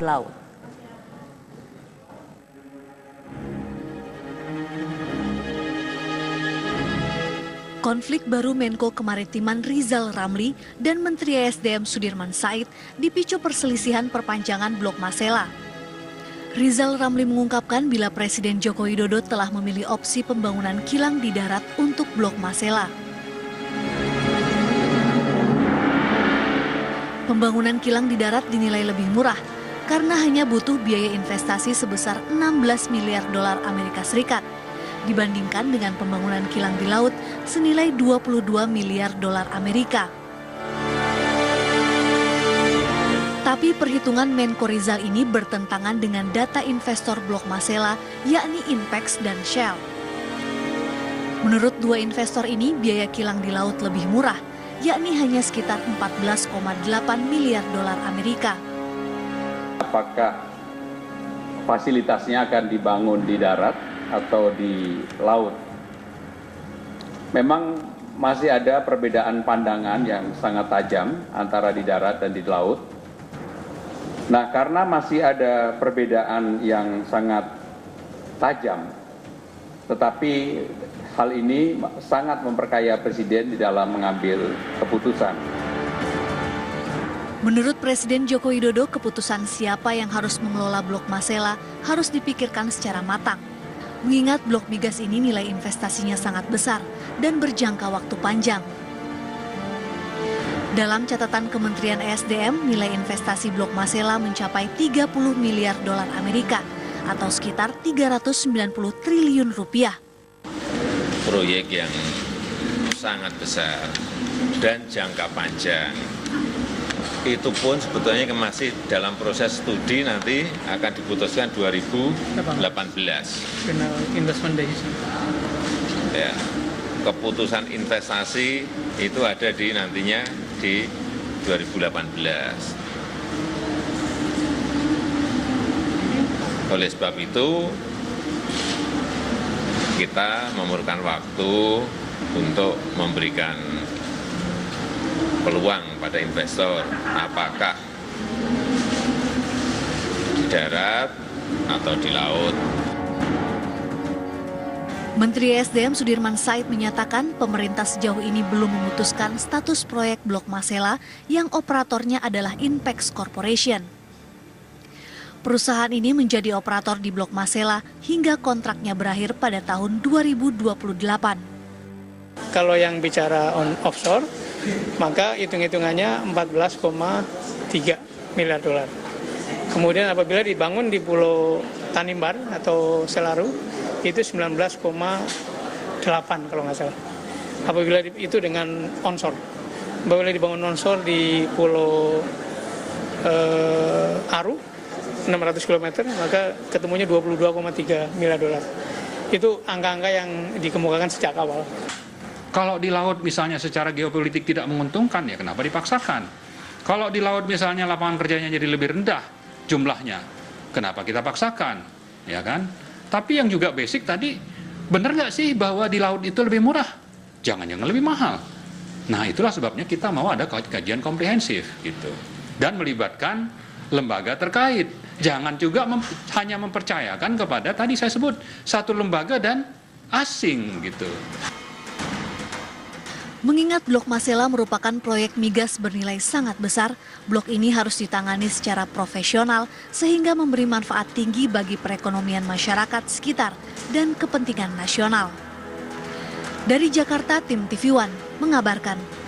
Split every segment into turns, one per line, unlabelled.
laut.
Konflik baru Menko Kemaritiman Rizal Ramli dan Menteri ESDM Sudirman Said dipicu perselisihan perpanjangan Blok Masela. Rizal Ramli mengungkapkan bila Presiden Joko Widodo telah memilih opsi pembangunan kilang di darat untuk Blok Masela. Pembangunan kilang di darat dinilai lebih murah karena hanya butuh biaya investasi sebesar 16 miliar dolar Amerika Serikat. Dibandingkan dengan pembangunan kilang di laut senilai 22 miliar dolar Amerika. Tapi perhitungan Menko Rizal ini bertentangan dengan data investor Blok Masela, yakni Inpex dan Shell. Menurut dua investor ini, biaya kilang di laut lebih murah, yakni hanya sekitar 14,8 miliar dolar Amerika.
Apakah fasilitasnya akan dibangun di darat atau di laut? Memang masih ada perbedaan pandangan yang sangat tajam antara di darat dan di laut. Nah, karena masih ada perbedaan yang sangat tajam, tetapi hal ini sangat memperkaya Presiden di dalam mengambil keputusan.
Menurut Presiden Joko Widodo, keputusan siapa yang harus mengelola Blok Masela harus dipikirkan secara matang. Mengingat blok migas ini nilai investasinya sangat besar dan berjangka waktu panjang. Dalam catatan Kementerian ESDM, nilai investasi Blok Masela mencapai 30 miliar dolar Amerika atau sekitar 390 triliun rupiah.
Proyek yang sangat besar dan jangka panjang. Itu pun sebetulnya masih dalam proses studi, nanti akan diputuskan 2018.
Final investment decision.
Ya, keputusan investasi itu ada di nantinya di 2018. Oleh sebab itu, kita memerlukan waktu untuk memberikan peluang pada investor, apakah di darat atau di laut.
Menteri ESDM Sudirman Said menyatakan pemerintah sejauh ini belum memutuskan status proyek Blok Masela yang operatornya adalah Inpex Corporation. Perusahaan ini menjadi operator di Blok Masela hingga kontraknya berakhir pada tahun 2028.
Kalau yang bicara offshore, maka hitung-hitungannya 14,3 miliar dolar. Kemudian apabila dibangun di Pulau Tanimbar atau Selaru, itu 19,8 kalau nggak salah. Apabila itu dengan onshore. Apabila dibangun onshore di Pulau Aru, 600 km, maka ketemunya 22,3 miliar dolar. Itu angka-angka yang dikemukakan sejak awal.
Kalau di laut misalnya secara geopolitik tidak menguntungkan, ya kenapa dipaksakan? Kalau di laut misalnya lapangan kerjanya jadi lebih rendah jumlahnya, kenapa kita paksakan? Ya kan? Tapi yang juga basic tadi, benar nggak sih bahwa di laut itu lebih murah? Jangan yang lebih mahal. Nah, itulah sebabnya kita mau ada kajian komprehensif gitu. Dan melibatkan lembaga terkait. Jangan juga hanya mempercayakan kepada tadi saya sebut satu lembaga dan asing gitu.
Mengingat Blok Masela merupakan proyek migas bernilai sangat besar, blok ini harus ditangani secara profesional sehingga memberi manfaat tinggi bagi perekonomian masyarakat sekitar dan kepentingan nasional. Dari Jakarta, tim TV One mengabarkan.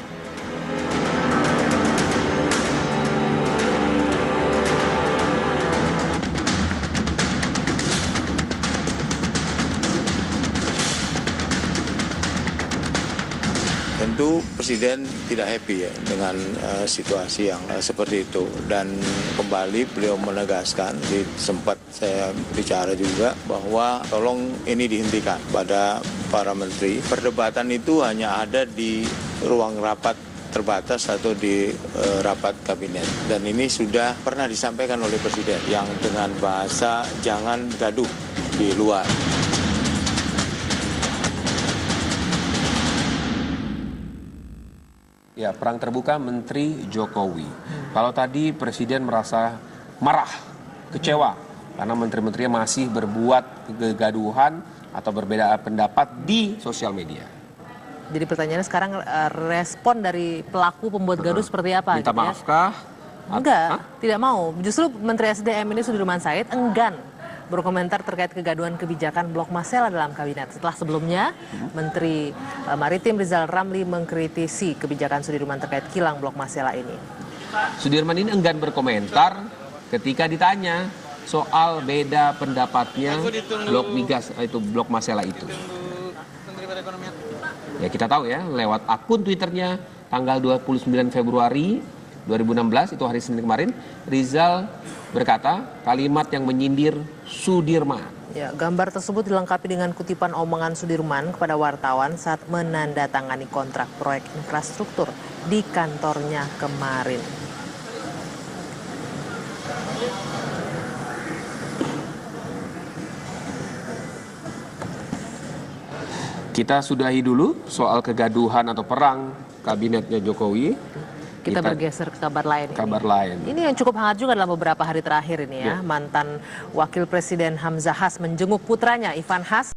Tentu Presiden tidak happy ya dengan situasi yang seperti itu, dan kembali beliau menegaskan, sempat saya bicara juga bahwa tolong ini dihentikan pada para menteri. Perdebatan itu hanya ada di ruang rapat terbatas atau di rapat kabinet, dan ini sudah pernah disampaikan oleh Presiden yang dengan bahasa jangan gaduh di luar.
Ya, perang terbuka Menteri Jokowi. Kalau tadi Presiden merasa marah
kecewa karena menteri-menterinya masih berbuat kegaduhan atau berbeda pendapat di sosial media.
Jadi pertanyaannya sekarang respon dari pelaku pembuat gaduh seperti apa?
Minta
gitu
maaf kah?
Enggak, tidak mau. Justru Menteri SDM ini Sudirman Said enggan berkomentar terkait kegaduhan kebijakan Blok Masela dalam kabinet. Setelah sebelumnya, Menteri Maritim Rizal Ramli mengkritisi kebijakan Sudirman terkait kilang Blok Masela ini.
Sudirman ini enggan berkomentar ketika ditanya soal beda pendapatnya Blok Migas itu Blok Masela itu. Ya kita tahu ya, lewat akun Twitternya tanggal 29 Februari 2016, itu hari Senin kemarin, Rizal berkata kalimat yang menyindir Sudirman.
Ya, gambar tersebut dilengkapi dengan kutipan omongan Sudirman kepada wartawan saat menandatangani kontrak proyek infrastruktur di kantornya kemarin.
Kita sudahi dulu soal kegaduhan atau perang kabinetnya Jokowi.
Kita bergeser ke kabar lain. Ini yang cukup hangat juga dalam beberapa hari terakhir ini ya. Mantan Wakil Presiden Hamzahas menjenguk putranya Ivan Has